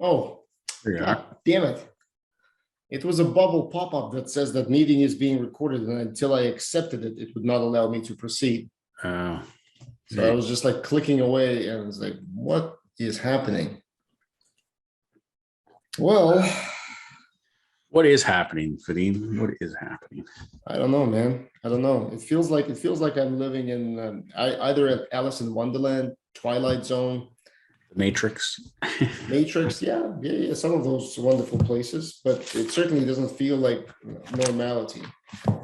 Oh, There you are. God damn it. It was a bubble pop-up that says that meeting is being recorded, and until I accepted it, it would not allow me to proceed. So I was just like clicking away, and I was like, what is happening? Well, what is happening, Vadim? What is happening? I don't know, man. I don't know. It feels like I'm living in either at Alice in Wonderland, Twilight Zone, The Matrix. Matrix. Yeah. Some of those wonderful places, but it certainly doesn't feel like normality.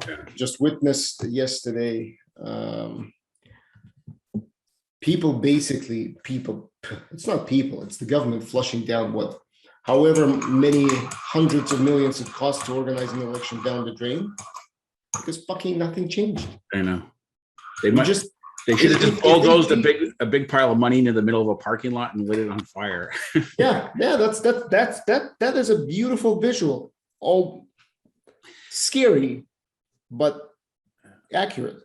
Yeah. Just witnessed yesterday. People, it's not people, it's the government flushing down however many hundreds of millions it costs to organize an election down the drain, because fucking nothing changed. I know. They should have just bulldozed a big pile of money into the middle of a parking lot and lit it on fire. yeah, that is a beautiful visual. All scary, but accurate.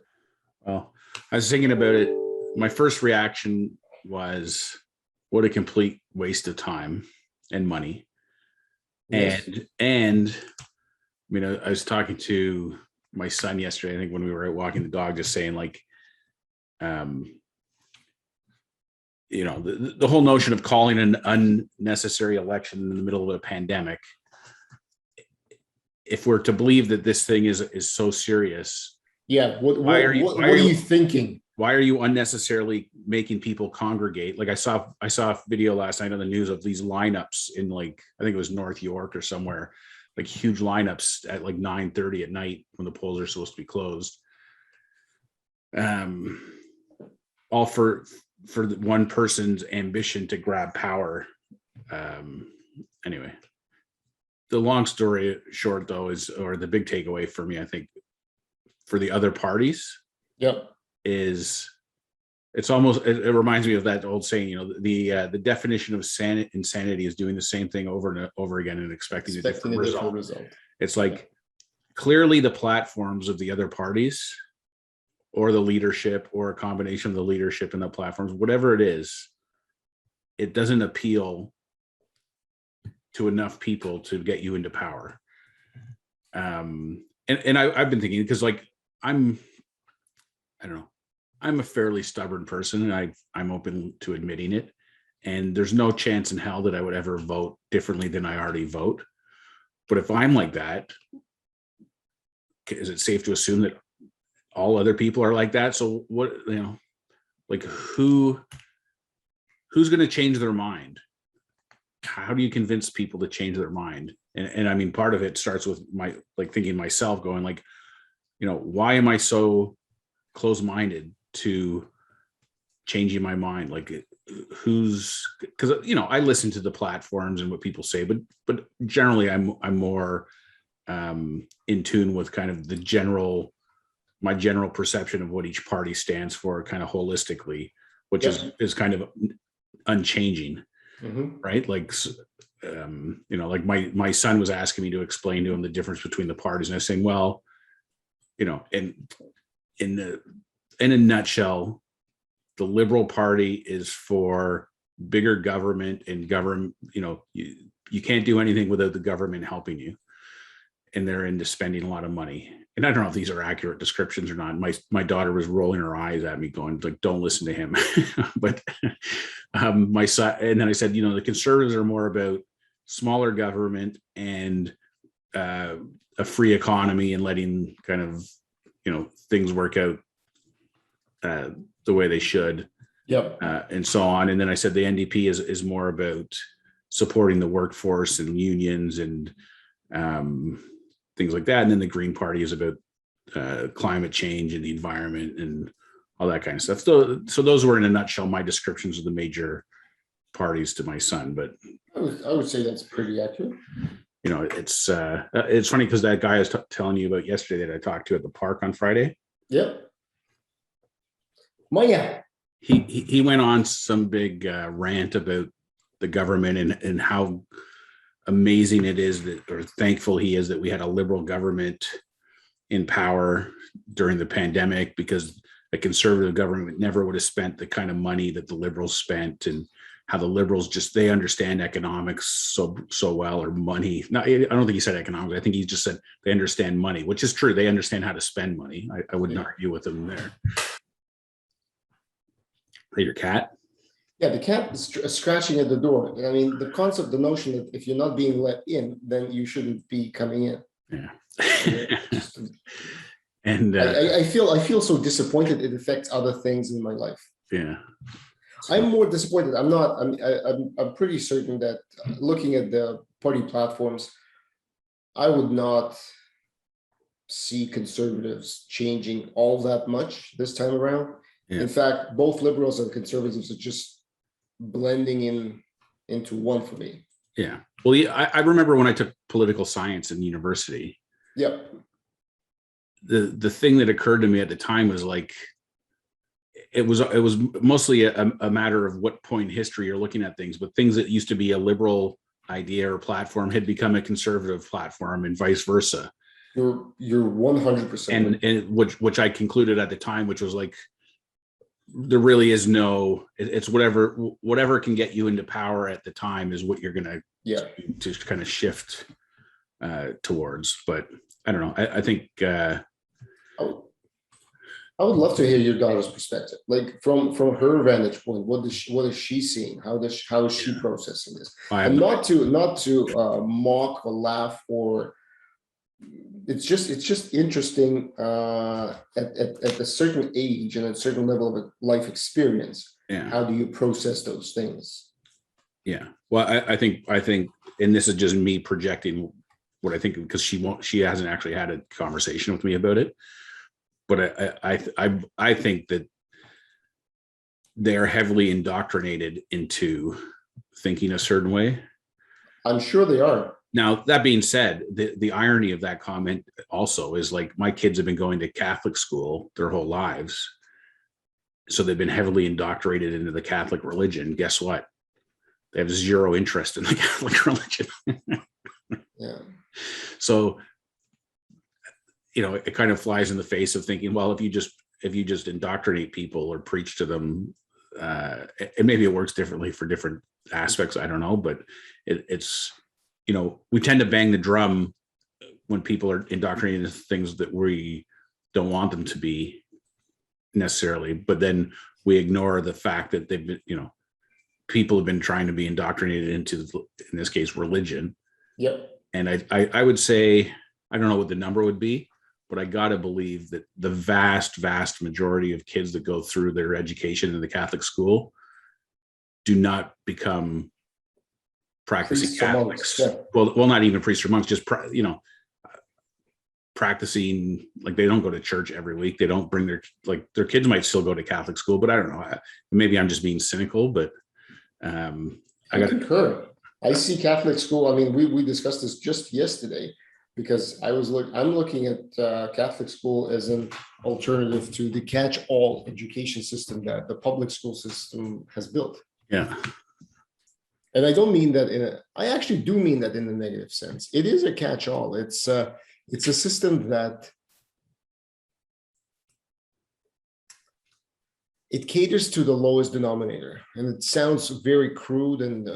Well, I was thinking about it. My first reaction was, what a complete waste of time and money. Yes. And I was talking to my son yesterday, I think when we were out walking the dog, just saying like, the whole notion of calling an unnecessary election in the middle of a pandemic, if we're to believe that this thing is so serious. Yeah. What are you thinking? Why are you unnecessarily making people congregate? Like I saw a video last night on the news of these lineups in I think it was North York or somewhere, like huge lineups at like 9:30 at night when the polls are supposed to be closed. All for one person's ambition to grab power. Anyway, the long story short though or the big takeaway for me, I think, for the other parties. Yep. Is it reminds me of that old saying, the definition of insanity is doing the same thing over and over again and expecting a different result. It's like clearly the platforms of the other parties or the leadership or a combination of the leadership and the platforms, whatever it is, it doesn't appeal to enough people to get you into power. And I've been thinking, because I'm a fairly stubborn person, and I'm open to admitting it. And there's no chance in hell that I would ever vote differently than I already vote. But if I'm like that, is it safe to assume that all other people are like that? So what, who's going to change their mind? How do you convince people to change their mind? And I mean, part of it starts with thinking myself going why am I so close-minded to changing my mind? Because I listen to the platforms and what people say, but generally I'm more in tune with kind of my general perception of what each party stands for, kind of holistically, which is kind of unchanging. Mm-hmm. Right? My son was asking me to explain to him the difference between the parties, and I was saying, well, in a nutshell, the Liberal Party is for bigger government and government. You can't do anything without the government helping you, and they're into spending a lot of money. And I don't know if these are accurate descriptions or not. My daughter was rolling her eyes at me, going like, "Don't listen to him." But my son, and then I said, the Conservatives are more about smaller government and a free economy and letting kind of things work out the way they should. Yep. And so on. And then I said the NDP is more about supporting the workforce and unions and things like that. And then the Green Party is about climate change and the environment and all that kind of stuff. So those were, in a nutshell, my descriptions of the major parties to my son. But I would say that's pretty accurate. It's funny because that guy I was telling you about yesterday that I talked to at the park on Friday. Yep. Maya. He went on some big rant about the government and how amazing it is or thankful he is that we had a Liberal government in power during the pandemic, because a Conservative government never would have spent the kind of money that the Liberals spent, and how the liberals they understand economics so well, or money. No, I don't think he said economics. I think he just said they understand money, which is true. They understand how to spend money. I wouldn't argue with him there. Hey, your cat? Yeah, the cat is scratching at the door. I mean, the concept, the notion that if you're not being let in, then you shouldn't be coming in. Yeah. And I feel so disappointed. It affects other things in my life. Yeah. I'm more disappointed. I'm pretty certain that looking at the party platforms, I would not see conservatives changing all that much this time around. Yeah. In fact, both liberals and conservatives are just blending into one for me. Yeah. Well, I remember when I took political science in university. Yep. The thing that occurred to me at the time was like, it was mostly a matter of what point in history you're looking at things, but things that used to be a liberal idea or platform had become a conservative platform, and vice versa. You're 100%. And which I concluded at the time, which was like, there really is no, it's whatever can get you into power at the time is what you're going to kind of shift towards. But I don't know. I think I would love to hear your daughter's perspective, like from her vantage point. What is she seeing? How is she processing this? And not to mock or laugh, or it's just interesting at a certain age and a certain level of life experience. Yeah. How do you process those things? Yeah. Well, I think, and this is just me projecting what I think, because she hasn't actually had a conversation with me about it. But I think that they're heavily indoctrinated into thinking a certain way. I'm sure they are. Now, that being said, the irony of that comment also is, like, my kids have been going to Catholic school their whole lives. So they've been heavily indoctrinated into the Catholic religion. Guess what? They have zero interest in the Catholic religion. Yeah. So, it kind of flies in the face of thinking, well, if you just indoctrinate people or preach to them, and maybe it works differently for different aspects, I don't know, but it's we tend to bang the drum when people are indoctrinated into things that we don't want them to be necessarily, but then we ignore the fact that they've been, people have been trying to be indoctrinated into, in this case, religion. Yep. And I would say, I don't know what the number would be, but I got to believe that the vast majority of kids that go through their education in the Catholic school do not become practicing priests Catholics. Yeah. Well, not even priests or monks, just, practicing, like, they don't go to church every week. They don't bring their kids might still go to Catholic school, but I don't know. Maybe I'm just being cynical, but I concur. I see Catholic school. I mean, we discussed this just yesterday, because I'm looking at Catholic school as an alternative to the catch-all education system that the public school system has built. Yeah. And I don't mean that I actually do mean that in a negative sense. It is a catch-all. It's a system that it caters to the lowest denominator. And it sounds very crude, and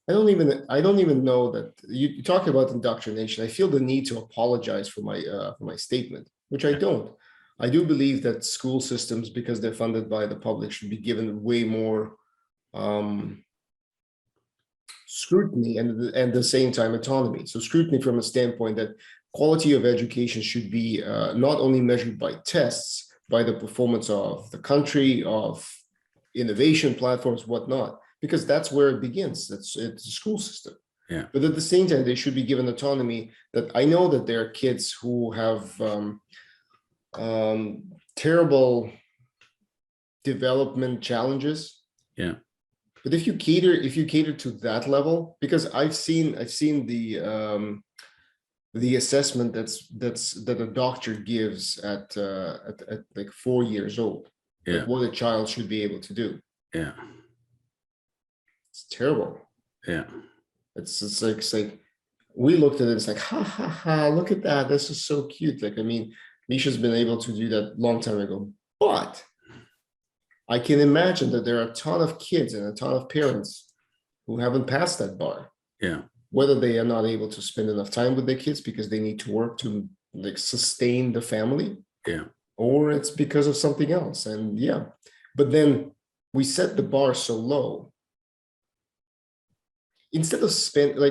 I don't even know that you talk about indoctrination. I feel the need to apologize for my statement, which I don't. I do believe that school systems, because they're funded by the public, should be given way more scrutiny and at the same time autonomy. So scrutiny from a standpoint that quality of education should be not only measured by tests, by the performance of the country, of innovation platforms, whatnot, because that's where it begins. It's a school system. Yeah. But at the same time, they should be given autonomy. That I know that there are kids who have terrible development challenges. Yeah. But if you cater to that level, because I've seen the assessment that a doctor gives at like 4 years old, yeah, like what a child should be able to do. Yeah. It's terrible. Yeah. It's like we looked at it, it's like, ha ha ha, look at that. This is so cute. Like, I mean, Misha's been able to do that long time ago. But I can imagine that there are a ton of kids and a ton of parents who haven't passed that bar. Yeah. Whether they are not able to spend enough time with their kids because they need to work to like sustain the family. Yeah. Or it's because of something else. And yeah, but then we set the bar so low. Instead of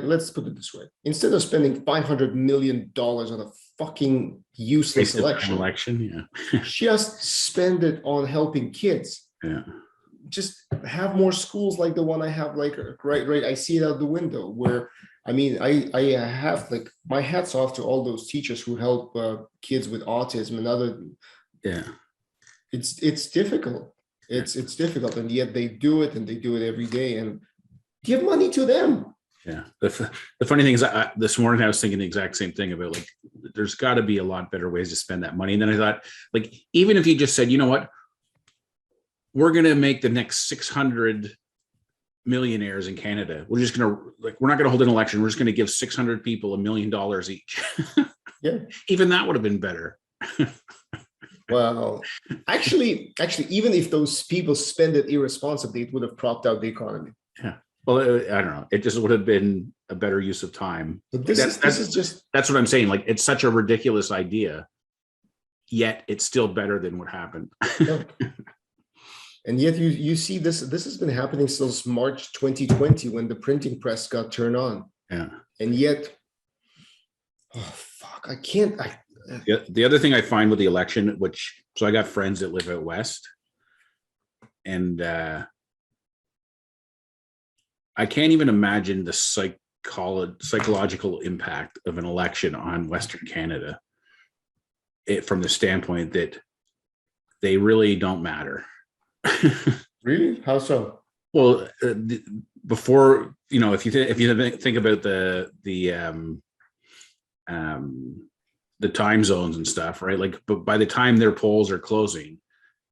let's put it this way, instead of spending $500 million on a fucking useless election, yeah. just spend it on helping kids. Yeah. Just have more schools like the one I have, like right. I see it out the window where, I mean, I have like my hats off to all those teachers who help kids with autism and other. Yeah. It's difficult. It's difficult, and yet they do it, and they do it every day, and give money to them. Yeah. The funny thing is, this morning I was thinking the exact same thing about like, there's got to be a lot better ways to spend that money. And then I thought, like, even if you just said, you know what, we're going to make the next 600 millionaires in Canada. We're just going to we're not going to hold an election. We're just going to give 600 people $1 million each. Yeah. Even that would have been better. Well, actually, even if those people spend it irresponsibly, it would have propped out the economy. Yeah. Well, I don't know. It just would have been a better use of time. But this is just, that's what I'm saying. Like, it's such a ridiculous idea, yet it's still better than what happened. Yeah. And yet you see this has been happening since March 2020 when the printing press got turned on. Yeah. And yet, oh fuck, I can't. The other thing I find with the election, so I got friends that live out west, and I can't even imagine the psychological impact of an election on Western Canada, from the standpoint that they really don't matter. Really? How so? Well, before, if you think about the time zones and stuff, right? Like, but by the time their polls are closing,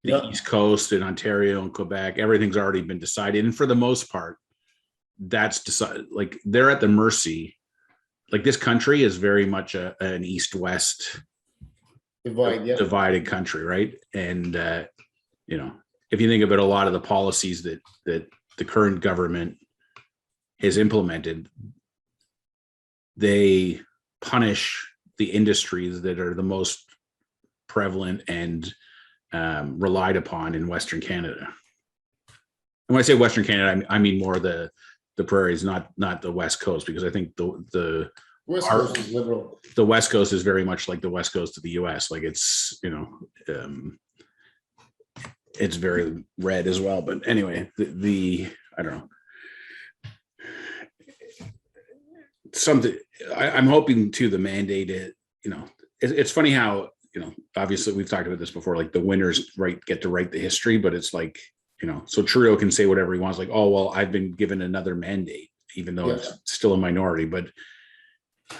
the East Coast and Ontario and Quebec, everything's already been decided, and for the most part, that's decided. Like, they're at the mercy. Like, this country is very much an east-west divided country, right? And if you think about a lot of the policies that the current government has implemented, they punish the industries that are the most prevalent and relied upon in Western Canada. And when I say Western Canada, I mean more the prairies, not the West Coast, because I think the West Coast is liberal. The West Coast is very much like the West Coast of the US. Like, it's, it's very red as well. But anyway, I don't know. Something I'm hoping to the mandate, it's funny how, obviously we've talked about this before, like the winners get to write the history, but it's like, so Trudeau can say whatever he wants, like, oh, well, I've been given another mandate, even though it's still a minority, but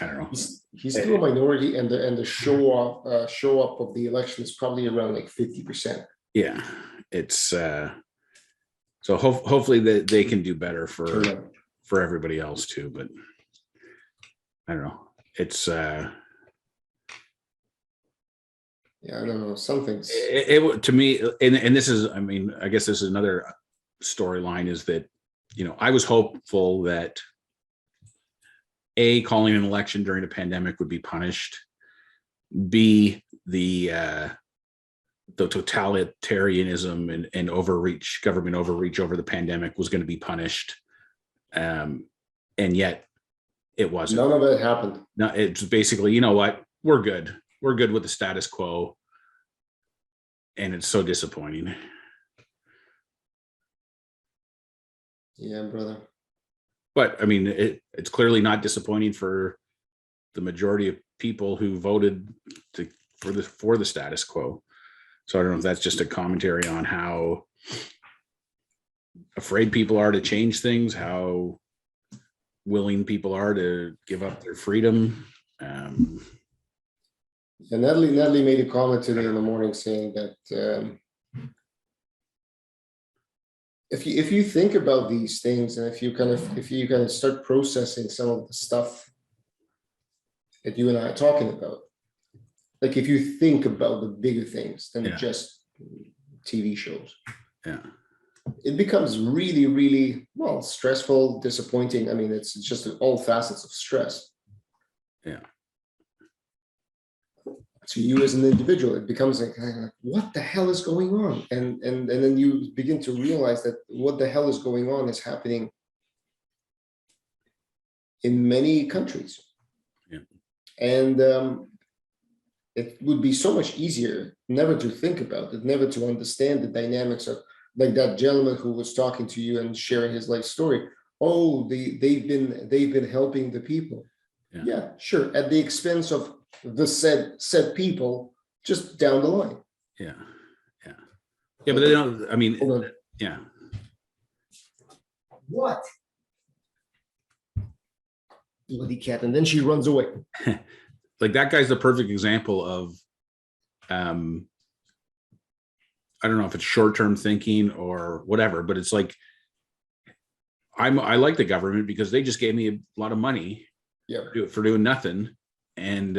I don't know. He's still a minority, and the show up of the election is probably around like 50%. Yeah, it's so hopefully that they can do better for everybody else too, but I don't know. It's yeah, I don't know. Some things it to me, and this is, I guess this is another storyline, is that, I was hopeful that calling an election during a pandemic would be punished. B, the totalitarianism and government overreach over the pandemic was going to be punished. And yet it wasn't. None of it happened. No, it's basically, you know what? We're good. We're good with the status quo. And it's so disappointing. Yeah, brother. But it's clearly not disappointing for the majority of people who voted for the status quo. So I don't know if that's just a commentary on how afraid people are to change things, how willing people are to give up their freedom. And Natalie made a comment today in the morning saying that if you think about these things, and if you kind of start processing some of the stuff that you and I are talking about, like if you think about the bigger things than just TV shows, Yeah. It becomes really, really, well, stressful, disappointing. I mean, it's just all facets of stress. Yeah. To you as an individual, it becomes like, what the hell is going on? And then you begin to realize that what the hell is going on is happening in many countries. Yeah. And it would be so much easier never to think about it, never to understand the dynamics of, like that gentleman who was talking to you and sharing his life story. Oh, they've been helping the people. Yeah, sure, at the expense of the said people just down the line. Yeah. But they don't, I mean, Hold on. yeah. What? Bloody cat. And then she runs away. Like that guy's the perfect example of, I don't know if it's short-term thinking or whatever, but it's like, I like the government because they just gave me a lot of money for doing nothing. And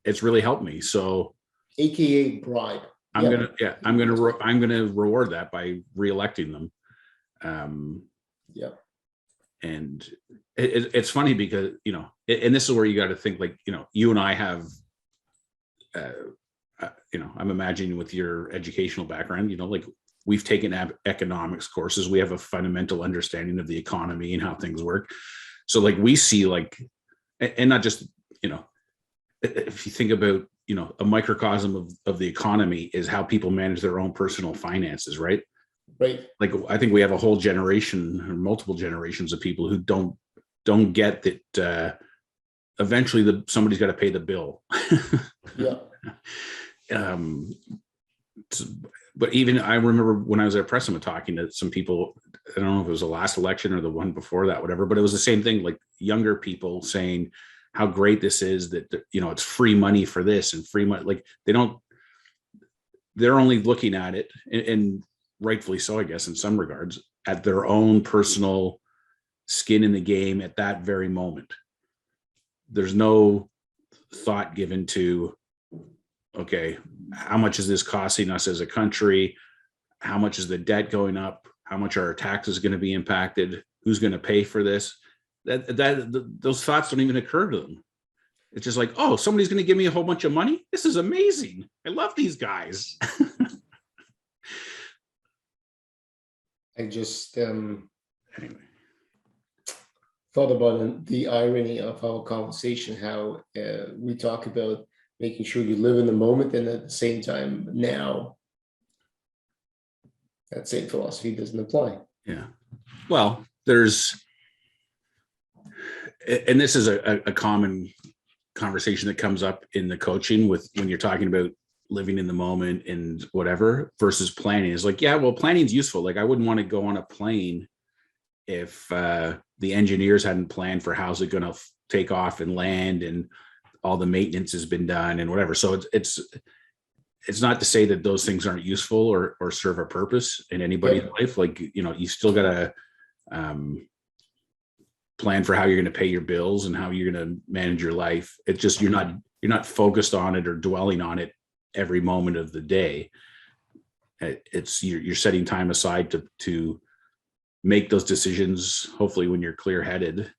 it's really helped me. So AKA bribe. I'm gonna reward that by reelecting them. And it's funny because, you know, and this is where you got to think, like, you know, you and I have, you know, I'm imagining with your educational background, you know, like we've taken economics courses. We have a fundamental understanding of the economy and how things work. So like we see, like, and not just, you know, if you think about, you know, a microcosm of the economy is how people manage their own personal finances, right? Right. Like I think we have a whole generation or multiple generations of people who don't get that eventually somebody's got to pay the bill. Yeah. But even I remember when I was at Preston talking to some people, I don't know if it was the last election or the one before that, whatever, but it was the same thing, like younger people saying how great this is, that, you know, it's free money for this and free money. Like they're only looking at it, and rightfully so, I guess, in some regards, at their own personal skin in the game at that very moment. There's no thought given to, okay, how much is this costing us as a country? How much is the debt going up? How much are our taxes going to be impacted? Who's going to pay for this? Those thoughts don't even occur to them. It's just like, oh, somebody's going to give me a whole bunch of money. This is amazing. I love these guys. I just anyway thought about the irony of our conversation, how we talk about making sure you live in the moment, and at the same time now that same philosophy doesn't apply. Yeah. Well, and this is a common conversation that comes up in the coaching with when you're talking about living in the moment and whatever versus planning. Is like, yeah, well, planning is useful. Like I wouldn't want to go on a plane if the engineers hadn't planned for how's it going to take off and land and all the maintenance has been done and whatever. So it's not to say that those things aren't useful or serve a purpose in anybody's life. Like, you know, you still got to plan for how you're going to pay your bills and how you're going to manage your life. It's just, you're not focused on it or dwelling on it every moment of the day. It's you're setting time aside to make those decisions, hopefully when you're clear-headed.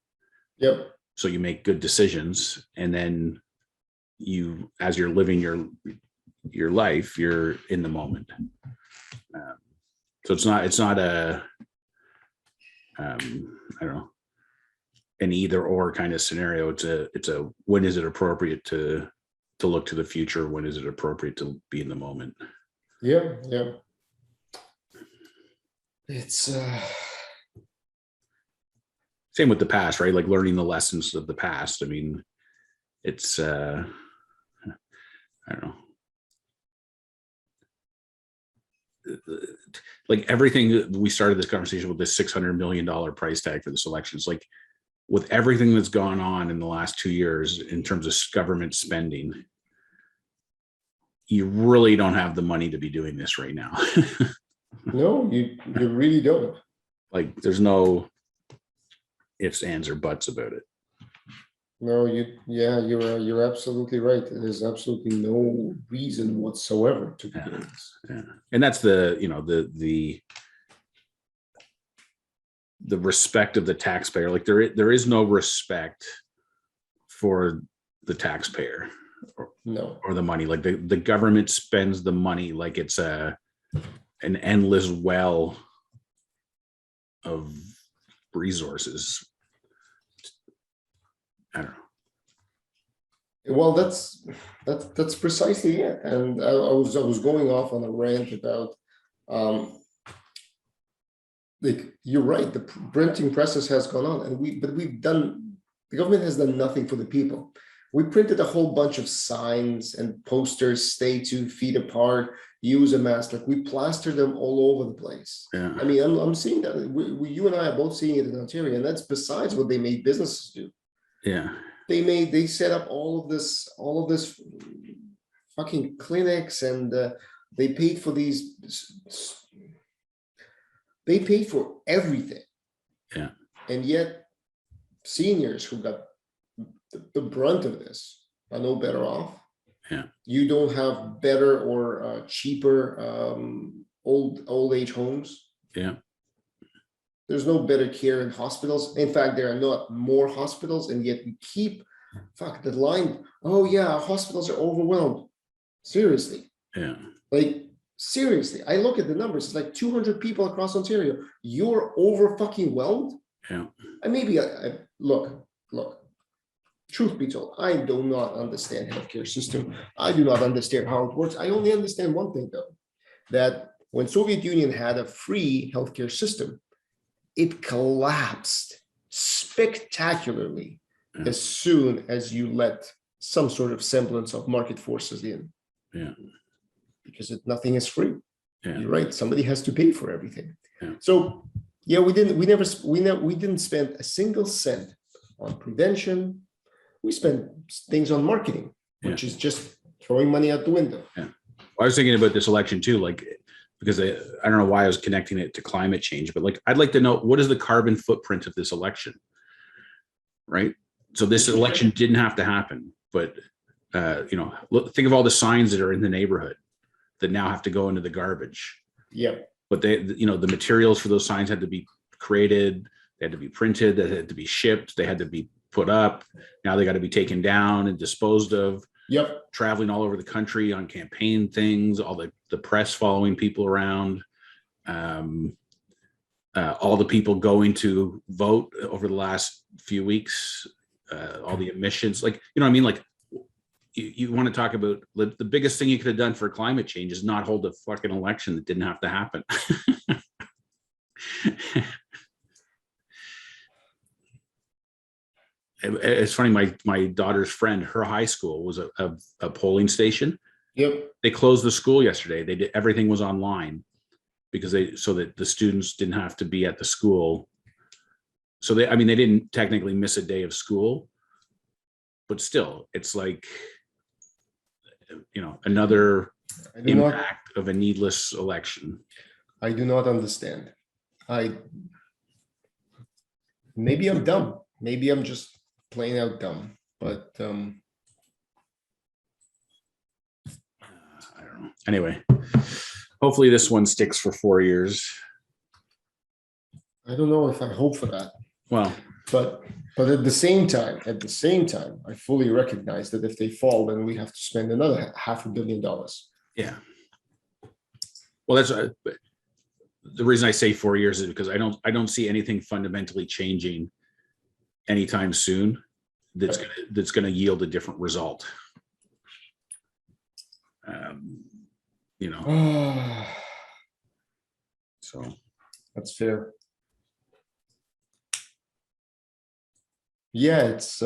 Yep. So you make good decisions, and then as you're living your life, you're in the moment. So it's not a I don't know, an either or kind of scenario. It's a when is it appropriate to look to the future? When is it appropriate to be in the moment? Yeah. It's same with the past, right? Like learning the lessons of the past. I mean, it's I don't know. Like everything, we started this conversation with this $600 million price tag for this election. It's like, with everything that's gone on in the last 2 years in terms of government spending, you really don't have the money to be doing this right now. No, you really don't. Like there's no ifs, ands, or buts about it. No, you're absolutely right. There's absolutely no reason whatsoever to be Yeah. doing this. Yeah. And that's the, the respect of the taxpayer. Like there is no respect for the taxpayer No. or the money. Like the government spends the money like it's an endless well of resources. I don't know. Well, that's precisely it. And I was going off on a rant about um like you're right, the printing presses has gone on, and the government has done nothing for the people. We printed a whole bunch of signs and posters, stay 2 feet apart, use a mask, like we plastered them all over the place. Yeah. I mean, I'm seeing that you and I are both seeing it in Ontario, and that's besides what they made businesses do. Yeah. They set up all of this fucking clinics, and they paid for these they paid for everything. Yeah. And yet seniors who got the brunt of this are no better off. Yeah. You don't have better or cheaper old age homes. Yeah. There's no better care in hospitals. In fact, there are not more hospitals, and yet we keep the line. Oh yeah, hospitals are overwhelmed. Seriously. Yeah. Like seriously, I look at the numbers. It's like 200 people across Ontario. You're over fucking whelmed. Yeah. And maybe I look. Truth be told, I do not understand healthcare system. I do not understand how it works. I only understand one thing though, that when Soviet Union had a free healthcare system, it collapsed spectacularly as soon as you let some sort of semblance of market forces in. Yeah. Because nothing is free. Yeah. You're right. Somebody has to pay for everything. Yeah. So yeah, we didn't spend a single cent on prevention. We spent things on marketing, which is just throwing money out the window. Yeah. I was thinking about this election too, like, because I don't know why I was connecting it to climate change, but like, I'd like to know, what is the carbon footprint of this election? Right. So this election didn't have to happen, but think of all the signs that are in the neighborhood that now have to go into the garbage. Yeah. But the materials for those signs had to be created, they had to be printed, they had to be shipped, they had to be put up. Now they got to be taken down and disposed of. Yep. Traveling all over the country on campaign things, all the press following people around, all the people going to vote over the last few weeks, all the emissions, like, you know what I mean? Like, you want to talk about the biggest thing you could have done for climate change is not hold a fucking election that didn't have to happen. It's funny, my daughter's friend, her high school was a polling station. Yep. They closed the school yesterday. Everything was online so that the students didn't have to be at the school. So they didn't technically miss a day of school, but still, it's like, another impact of a needless election. I do not understand. Maybe I'm dumb. Maybe I'm just plain out dumb, but I don't know. Anyway, hopefully this one sticks for 4 years. I don't know if I hope for that. Well, but at the same time, I fully recognize that if they fall, then we have to spend another $500 million. Yeah. Well, that's the reason I say 4 years is because I don't see anything fundamentally changing anytime soon that's going to yield a different result. So that's fair. Yeah, it's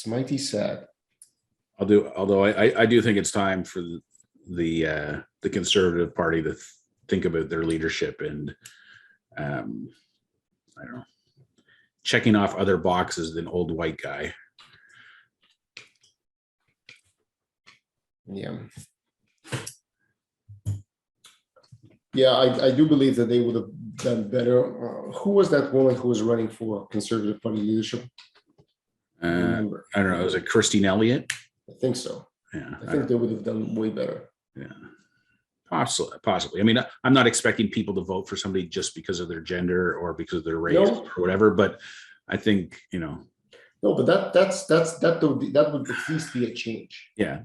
mighty sad. Although I do think it's time for the Conservative Party to think about their leadership and I don't know, checking off other boxes than old white guy. Yeah. Yeah, I do believe that they would have done better. Who was that woman who was running for Conservative Party leadership? remember. I don't know. Was it Christine Elliott? I think so. Yeah. I think they would have done way better. Yeah. Possibly. I mean, I'm not expecting people to vote for somebody just because of their gender or because of their race or whatever, but I think, No, but that would at least be a change. Yeah.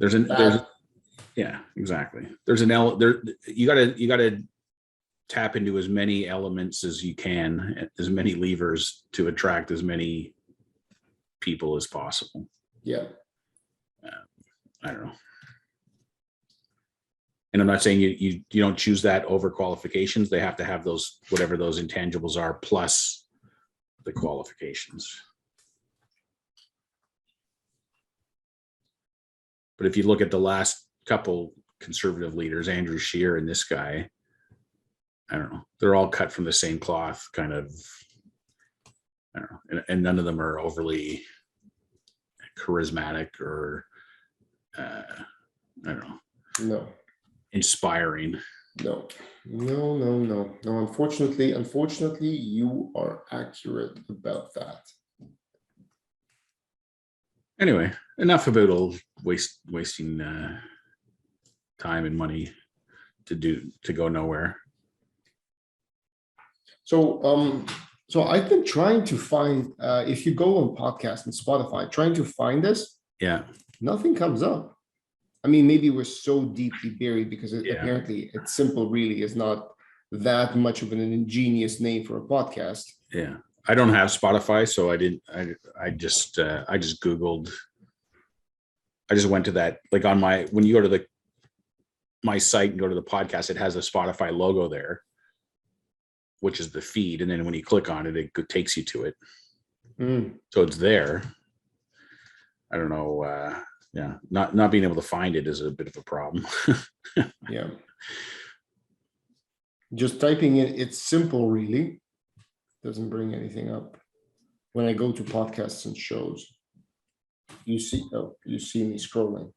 Yeah, exactly. There's you gotta tap into as many elements as you can, as many levers to attract as many people as possible. Yeah. I don't know. And I'm not saying you don't choose that over qualifications. They have to have those, whatever those intangibles are, plus the qualifications. But if you look at the last couple conservative leaders, Andrew Scheer and this guy, I don't know, they're all cut from the same cloth, kind of. I don't know, and none of them are overly charismatic or I don't know. No. Inspiring. No. Unfortunately, you are accurate about that. Anyway, enough about old wasting time and money to go nowhere. So I've been trying to find if you go on podcast and Spotify, trying to find this. Yeah. Nothing comes up. I mean, maybe we're so deeply buried because apparently It's Simple really is not that much of an ingenious name for a podcast. Yeah. I don't have Spotify, so I just Googled. I just went to that, like on when you go to my site and go to the podcast, it has a Spotify logo there, which is the feed. And then when you click on it, it takes you to it. So it's there. I don't know. Yeah. Not being able to find it is a bit of a problem. Yeah. Just typing in It's Simple really doesn't bring anything up. When I go to podcasts and shows, you see me scrolling.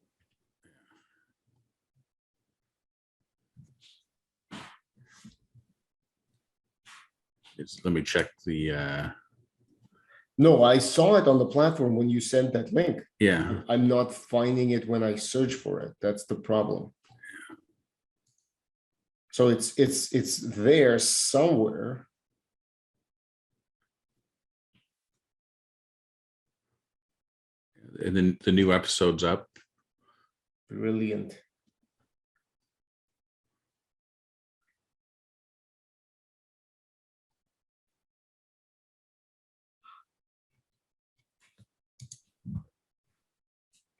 Let me check the No, I saw it on the platform when you sent that link. Yeah. I'm not finding it when I search for it. That's the problem. So it's there somewhere. And then the new episode's up. Brilliant.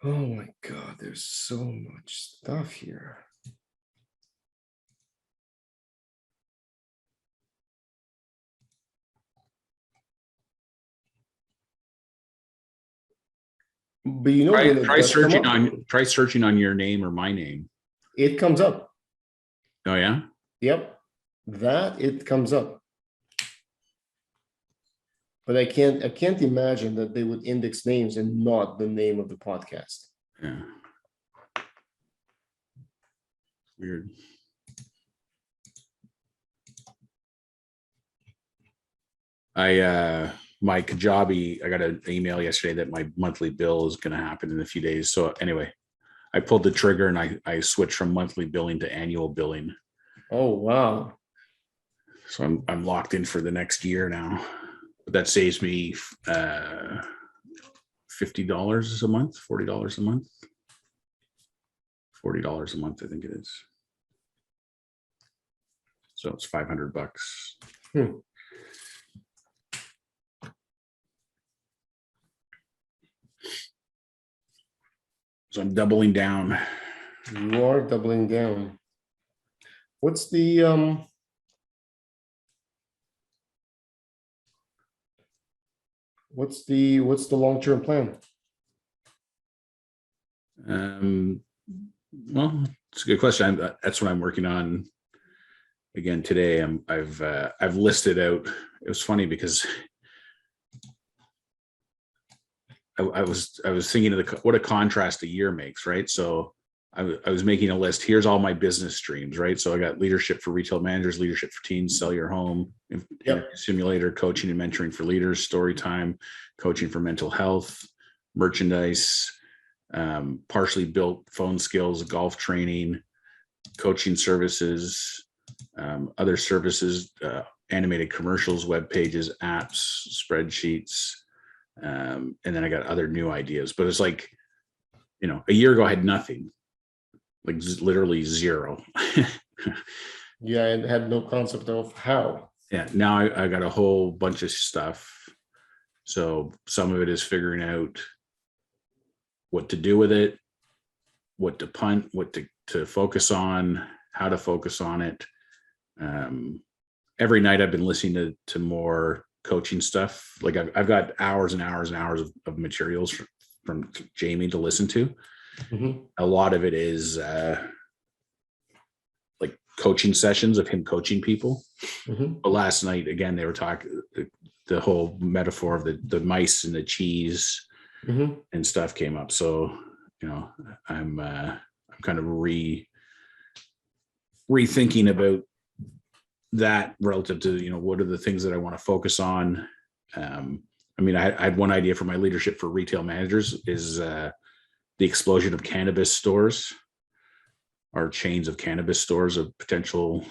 Oh my God, there's so much stuff here. But you know, try searching on your name or my name. It comes up. Oh yeah? Yep. It comes up. But I can't imagine that they would index names and not the name of the podcast. Yeah. Weird. My Kajabi, I got an email yesterday that my monthly bill is going to happen in a few days. So anyway, I pulled the trigger and I switched from monthly billing to annual billing. Oh, wow. So I'm locked in for the next year now. But that saves me $50 a month, $40 a month. $40 a month, I think it is. So it's $500. So I'm doubling down. You are doubling down. What's the long-term plan? Well, it's a good question. That's what I'm working on again today. I've listed out. It was funny because I was thinking of what a contrast a year makes, right? So I was making a list. Here's all my business streams, right? So I got leadership for retail managers, leadership for teens, sell your home, simulator, coaching and mentoring for leaders, story time, coaching for mental health, merchandise, partially built phone skills, golf training, coaching services, other services, animated commercials, web pages, apps, spreadsheets. And then I got other new ideas, but it's like, a year ago I had nothing, like literally zero. Yeah, and had no concept of how. Yeah. Now I got a whole bunch of stuff. So some of it is figuring out what to do with it, what to punt, what to focus on, how to focus on it. Every night I've been listening to more coaching stuff. Like I've got hours and hours and hours of materials from Jamie to listen to. Mm-hmm. A lot of it is like coaching sessions of him coaching people. Mm-hmm. But last night, again, they were talking the whole metaphor of the mice and the cheese Mm-hmm. and stuff came up. So, I'm kind of rethinking about that relative to, what are the things that I want to focus on. I had one idea for my leadership for retail managers is the explosion of cannabis stores or chains of cannabis stores, a potential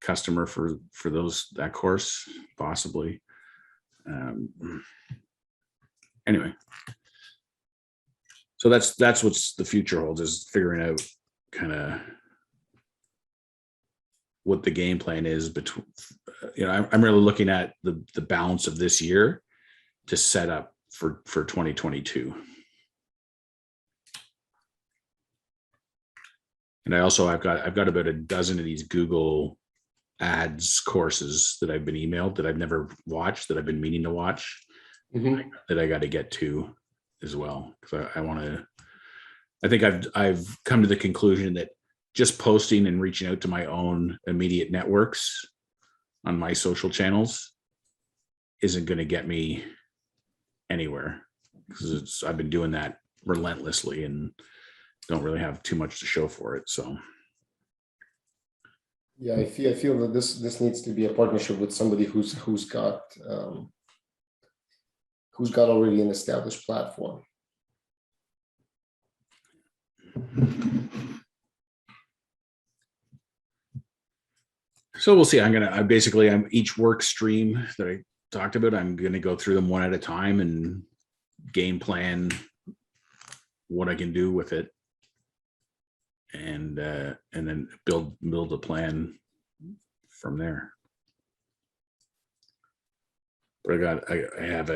customer for that course, possibly. Anyway, so that's what's the future holds, is figuring out kind of what the game plan is between, I'm really looking at the balance of this year to set up for 2022. And I've got about a dozen of these Google ads courses that I've been emailed that I've never watched, that I've been meaning to watch, Mm-hmm. that I got to get to as well. Because I think I've come to the conclusion that just posting and reaching out to my own immediate networks on my social channels isn't going to get me anywhere, because I've been doing that relentlessly and don't really have too much to show for it. So Yeah, I feel that this needs to be a partnership with somebody who's got already an established platform. So we'll see. I'm each work stream that I talked about, I'm going to go through them one at a time and game plan what I can do with it, and then build a plan from there. But I have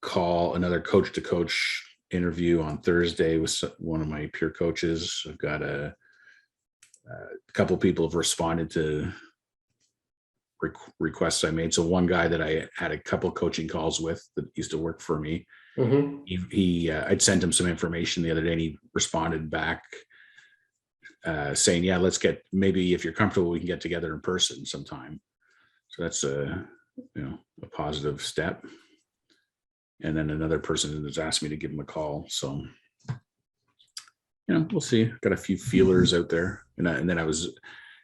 another coach to coach interview on Thursday with one of my peer coaches. I've got a couple of people have responded to requests I made. So one guy that I had a couple coaching calls with that used to work for me, Mm-hmm. I'd sent him some information the other day, and he responded back saying, yeah, maybe if you're comfortable, we can get together in person sometime. So that's a positive step. And then another person has asked me to give him a call. So, we'll see. Got a few feelers out there. And then I was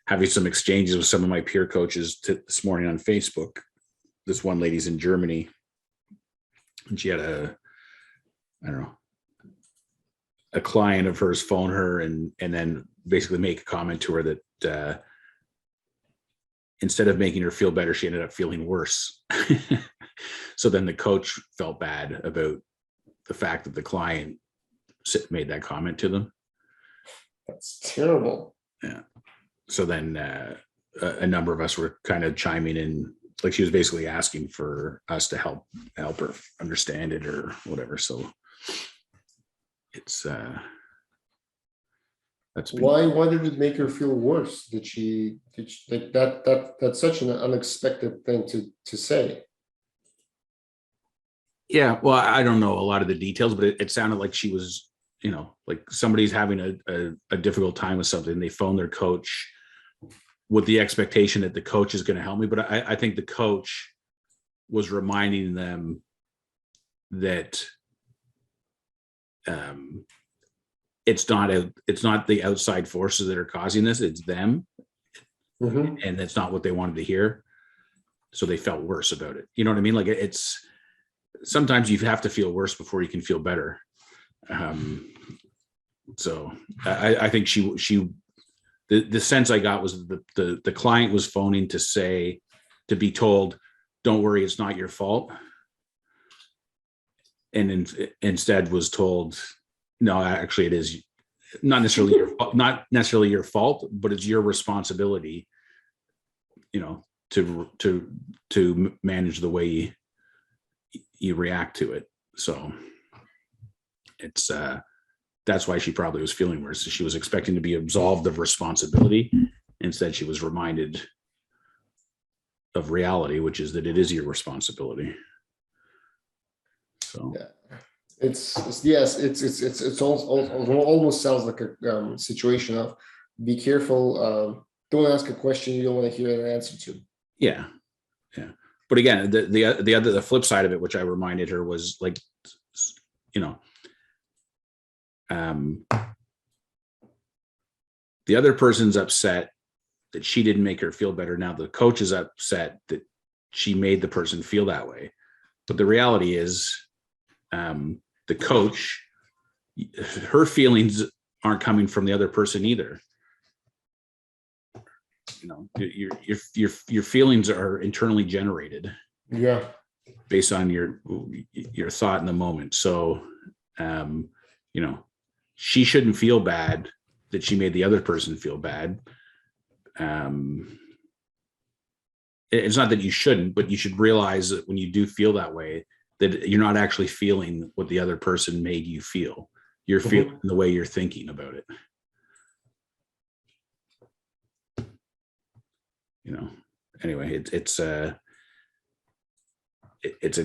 having some exchanges with some of my peer coaches this morning on Facebook. This one lady's in Germany, and she had a client of hers phone her and then basically make a comment to her that instead of making her feel better, she ended up feeling worse. So then the coach felt bad about the fact that the client made that comment to them. That's terrible. Yeah. So then a number of us were kind of chiming in, like she was basically asking for us to help her understand it or whatever. So it's that's why did it make her feel worse? Did she like that's such an unexpected thing to say? Yeah, well, I don't know a lot of the details, but it sounded like she was, like somebody's having a difficult time with something. They phone their coach with the expectation that the coach is going to help me. But I think the coach was reminding them that it's not the outside forces that are causing this, it's them. Mm-hmm. And that's not what they wanted to hear. So they felt worse about it. You know what I mean? Like sometimes you have to feel worse before you can feel better. So I think the sense I got was the client was phoning to be told, don't worry, it's not your fault. And instead was told, no, actually it is not necessarily your fault, but it's your responsibility, to manage the way you react to it. So it's that's why she probably was feeling worse. She was expecting to be absolved of responsibility. Instead, she was reminded of reality, which is that it is your responsibility. So yeah, it's almost sounds like a situation of be careful. Don't ask a question you don't want to hear an answer to. Yeah. But again, the flip side of it, which I reminded her, was like, the other person's upset that she didn't make her feel better. Now the coach is upset that she made the person feel that way. But the reality is, the coach, her feelings aren't coming from the other person either. Your feelings are internally generated. Yeah. Based on your thought in the moment. So, she shouldn't feel bad that she made the other person feel bad. It's not that you shouldn't, but you should realize that when you do feel that way, that you're not actually feeling what the other person made you feel. You're feeling the way you're thinking about it. Anyway, it's an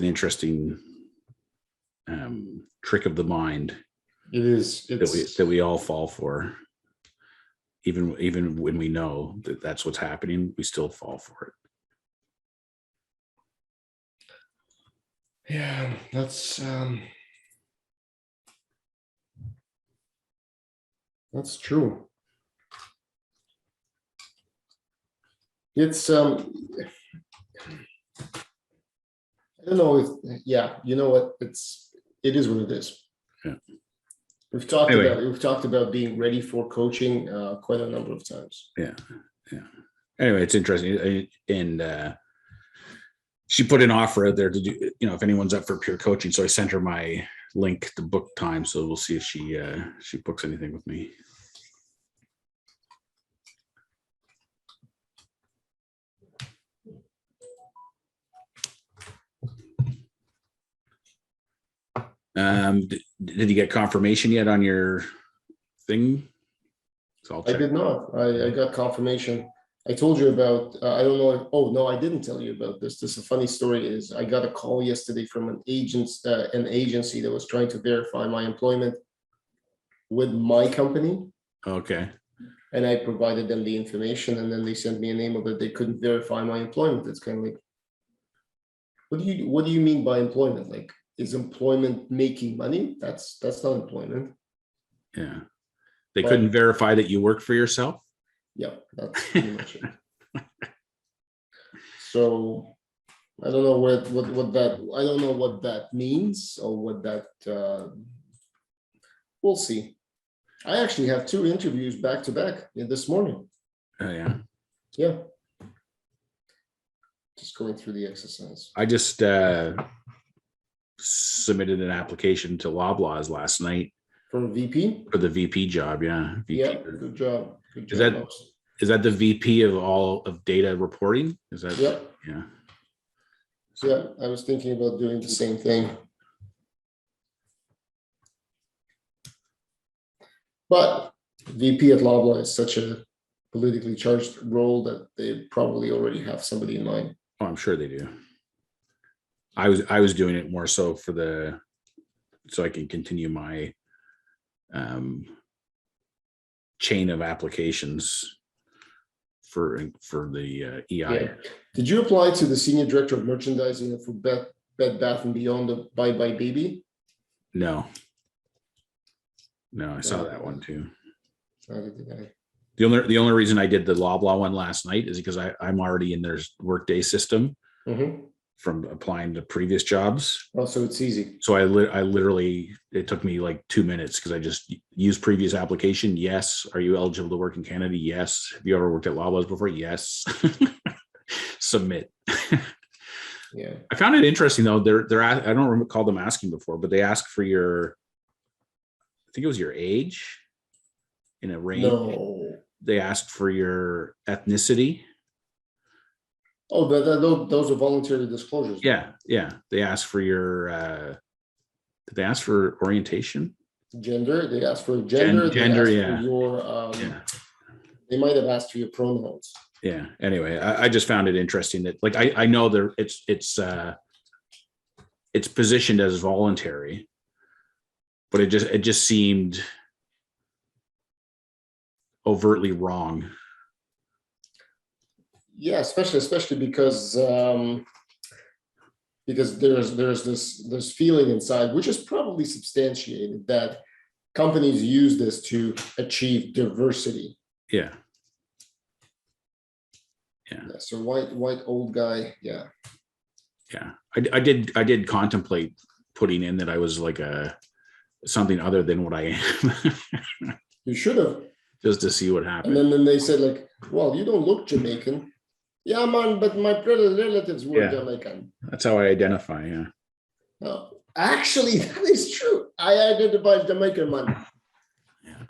interesting trick of the mind. It is that we all fall for. Even when we know that that's what's happening, we still fall for it. Yeah, that's true. It's I don't know if you know what, it is what it is. Yeah. We've talked about being ready for coaching quite a number of times. Yeah. Anyway, it's interesting, and she put an offer out there to do, if anyone's up for peer coaching. So I sent her my link to book time. So we'll see if she books anything with me. Did you get confirmation yet on your thing? So I did not. I got confirmation. I told you about, I don't know. Oh no, I didn't tell you about this. This is a funny story. Is I got a call yesterday from an agency that was trying to verify my employment with my company. Okay. And I provided them the information, and then they sent me an email that they couldn't verify my employment. It's kind of like, what do you mean by employment? Like, is employment making money? That's not employment. Yeah. They couldn't verify that you work for yourself? Yeah, that's pretty much it. So I don't know I don't know what that means, or what that we'll see. I actually have 2 interviews back to back this morning. Oh yeah. Yeah. Just going through the exercise. I just submitted an application to Loblaws last night for VP, for the VP job. Yeah. VP. Yeah, good job. Good job. Is that the VP of all of data reporting? Is that? Yep. Yeah. Yeah, I was thinking about doing the same thing. But VP at Loblaw is such a politically charged role that they probably already have somebody in mind. Oh, I'm sure they do. I was doing it more so so I can continue my chain of applications for the EI. Yeah. Did you apply to the senior director of merchandising for Bed Bath and Beyond the Bye Bye Baby? No, I saw that one too. Neither did I. The only reason I did the Loblaw one last night is because I'm already in their Workday system from applying to previous jobs. Oh, so it's easy. So I literally, it took me like 2 minutes because I just used previous application. Yes. Are you eligible to work in Canada? Yes. Have you ever worked at Loblaws before? Yes. Submit. Yeah. I found it interesting though. I don't recall them asking before, but they ask for your, I think it was your age in a range. No. They asked for your ethnicity. Oh, those are voluntary disclosures. Yeah. They asked for your, did they ask for orientation? Gender. They ask for gender. Gender, they ask yeah. For your, They might have asked for your pronouns. Yeah. Anyway, I just found it interesting that, like, I know there it's positioned as voluntary, but it just seemed overtly wrong. Yeah, especially because there's this feeling inside, which is probably substantiated, that companies use this to achieve diversity. Yeah. So white old guy. Yeah. I did contemplate putting in that I was like something other than what I am. You should have. Just to see what happened. And then they said, like, well, you don't look Jamaican. Yeah, man, but my relatives were Jamaican. That's how I identify. Yeah. No, actually, that is true. I identify as Jamaican, man. Yeah.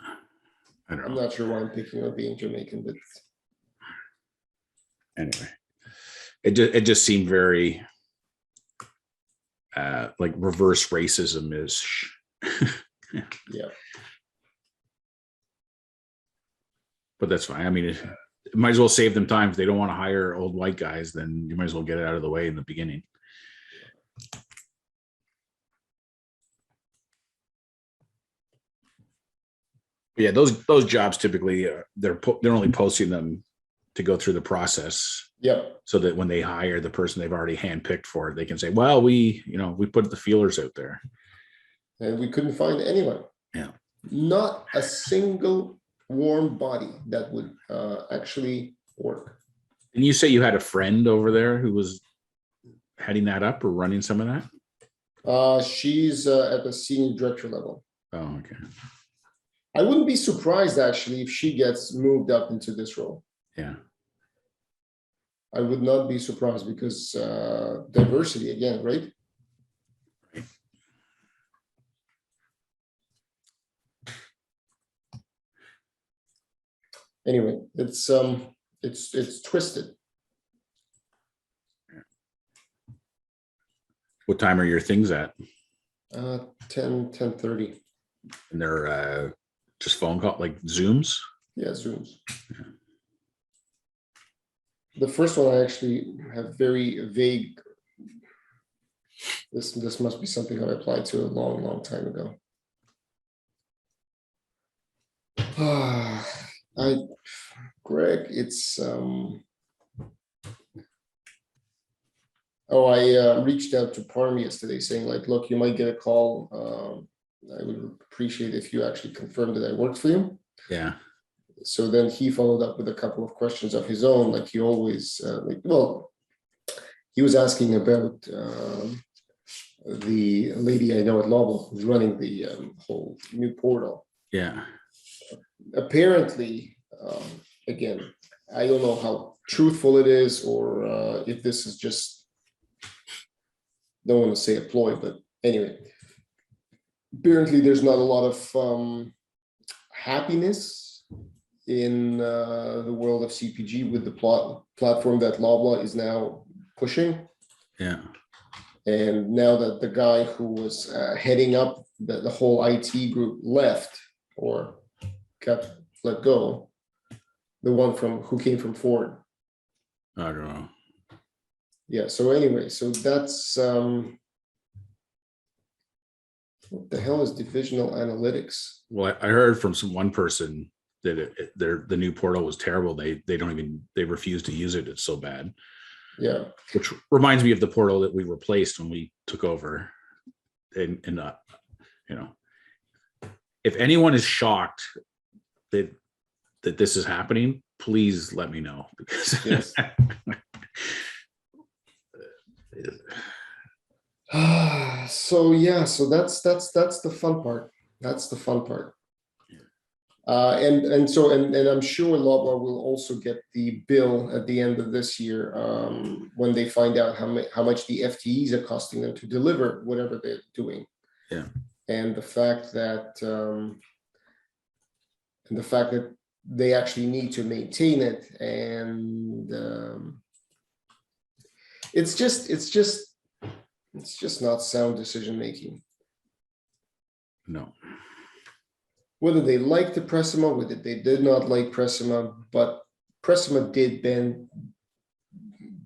I don't know. I'm not sure why I'm picking on being Jamaican, but anyway, it just seemed very like reverse racism ish. Yeah. But that's fine. I mean, it might as well save them time. If they don't want to hire old white guys, then you might as well get it out of the way in the beginning. But yeah, those jobs typically they're only posting them to go through the process. Yeah. So that when they hire the person they've already handpicked for it, they can say, "Well, we put the feelers out there, And we couldn't find anyone. Yeah. Not a single warm body that would actually work. And you say you had a friend over there who was heading that up or running some of that? She's at the senior director level. Oh, okay. I wouldn't be surprised actually if she gets moved up into this role. Yeah. I would not be surprised because diversity again, right? Anyway, it's twisted. What time are your things at? 10:30. And they're just phone call, like Zooms? Yeah, Zooms. Yeah. The first one I actually have very vague. This must be something I applied to a long time ago. Greg, it's I reached out to Parm yesterday saying, like, look, you might get a call. I would appreciate if you actually confirmed that I worked for you. Yeah. So then he followed up with a couple of questions of his own, like he always he was asking about the lady I know at Lobel who's running the whole new portal. Yeah. Apparently, again, I don't know how truthful it is or if this is just, don't want to say a ploy, but anyway, apparently there's not a lot of happiness in the world of CPG with the platform that Loblaw is now pushing. Yeah. And now that the guy who was heading up the whole IT group left or got let go, the one who came from Ford. I don't know. Yeah. So anyway, so that's what the hell is divisional analytics? Well, I heard from one person that the new portal was terrible. They refuse to use it. It's so bad. Yeah. Which reminds me of the portal that we replaced when we took over. And if anyone is shocked that this is happening, please let me know, because yes. So yeah, so that's the fun part. That's the fun part. And I'm sure Loblaw will also get the bill at the end of this year, when they find out how much the FTEs are costing them to deliver whatever they're doing. Yeah. And the fact that they actually need to maintain it, and it's just not sound decision making. No. Whether they liked the Pressima, whether they did not like Pressima, but Pressima did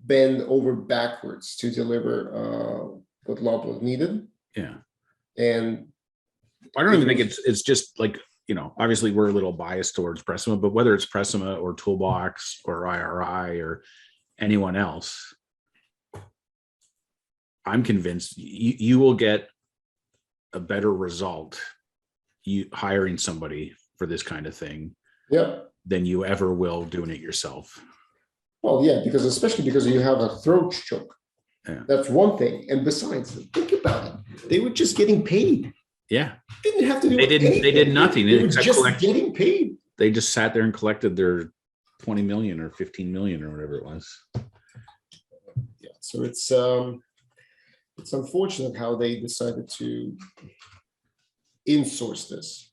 bend over backwards to deliver what Loblaw needed. Yeah. And I don't even think it's just like, obviously we're a little biased towards Pressima, but whether it's Pressima or Toolbox or IRI or anyone else, I'm convinced you will get a better result hiring somebody for this kind of thing, than you ever will doing it yourself. Well, yeah, especially because you have a throat choke. Yeah. That's one thing. And besides, think about it. They were just getting paid. Yeah. Didn't have to do anything. They did nothing. They were just getting paid. They just sat there and collected their 20 million or 15 million or whatever it was. Yeah. So it's unfortunate how they decided to insource this.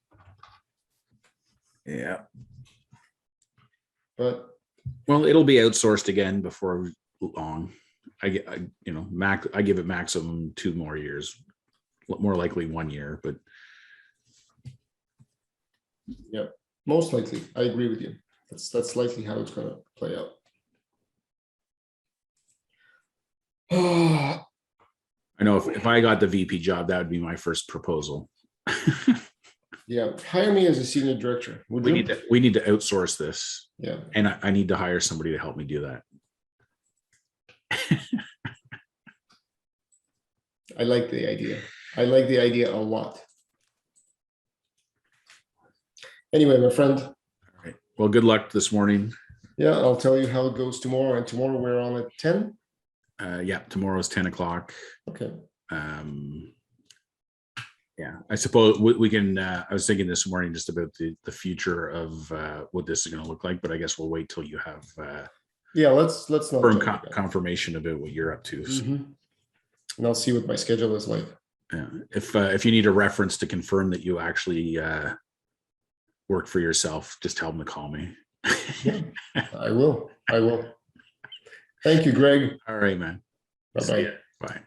Yeah. But well, it'll be outsourced again before long. I give it maximum 2 more years, more likely 1 year, but yeah, most likely. I agree with you. That's likely how it's going to play out. I know if I got the VP job, that would be my first proposal. Yeah, hire me as a senior director. We need to outsource this. Yeah, and I need to hire somebody to help me do that. I like the idea. I like the idea a lot. Anyway, my friend. All right. Well, good luck this morning. Yeah, I'll tell you how it goes tomorrow. And tomorrow we're on at 10. Yeah, tomorrow's 10 o'clock. Okay. Yeah, I suppose we can. I was thinking this morning just about the future of what this is going to look like, but I guess we'll wait till you have yeah, let's not firm confirmation about what you're up to. Mm-hmm. And I'll see what my schedule is like. Yeah, if you need a reference to confirm that you actually work for yourself, just tell them to call me. Yeah, I will. Thank you, Greg. All right, man. Bye-bye. Bye.